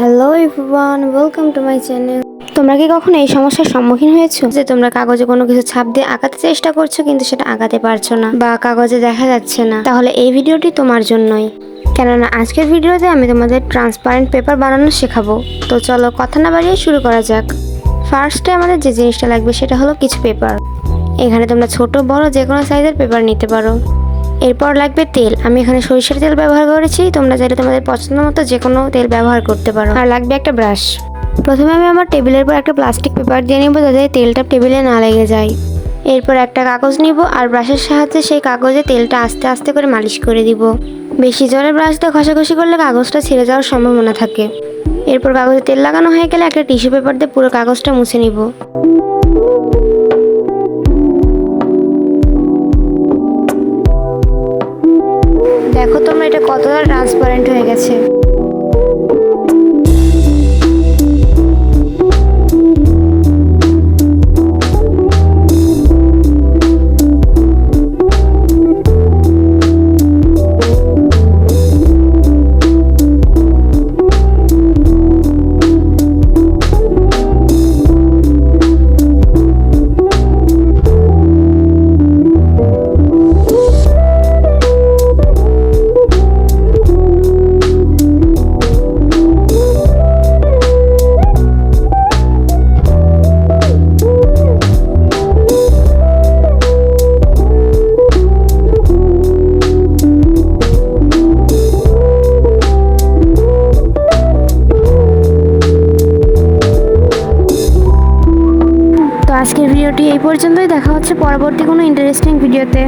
Hello everyone, welcome to my channel. তোমরা কি কখনো এই সমস্যার সম্মুখীন হয়েছো যে তোমরা কাগজে কোনো কিছু ছাপ দিয়ে আঁকাতে চেষ্টা করছো কিন্তু সেটা আঁকাতে পারছো না বা কাগজে দেখা যাচ্ছে না? তাহলে এই ভিডিওটি তোমার জন্যই, কেননা আজকের ভিডিওতে আমি তোমাদের ট্রান্সপারেন্ট পেপার বানানো শেখাবো। তো চলো কথা না বাড়িয়ে শুরু করা যাক। ফার্স্টে আমাদের যে জিনিসটা লাগবে সেটা হলো কিছু পেপার। এখানে তোমরা ছোট বড় যে কোনো সাইজের পেপার নিতে পারো। এরপর লাগবে তেল। আমি এখানে সরিষার তেল ব্যবহার করেছি, তোমরা চাইলে তোমাদের পছন্দ মতো যে কোনো তেল ব্যবহার করতে পারো। আর লাগবে একটা ব্রাশ। প্রথমে আমি আমার টেবিলের পর একটা প্লাস্টিক পেপার দিয়ে নিব যাতে তেলটা টেবিলে না লেগে যায়। এরপর একটা কাগজ নিব আর ব্রাশের সাহায্যে সেই কাগজে তেলটা আস্তে আস্তে করে মালিশ করে দিব। বেশি জোরে ব্রাশ দিয়ে ঘষাঘষি করলে কাগজটা ছিঁড়ে যাওয়ার সম্ভাবনা থাকে। এরপর কাগজে তেল লাগানো হয়ে গেলে একটা টিস্যু পেপার দিয়ে পুরো কাগজটা মুছে নিব। দেখো তোমরা এটা কতটা ট্রান্সপারেন্ট হয়ে গেছে। তো আজকের ভিডিওটি এই পর্যন্তই। দেখা হচ্ছে পরবর্তী কোনো ইন্টারেস্টিং ভিডিওতে।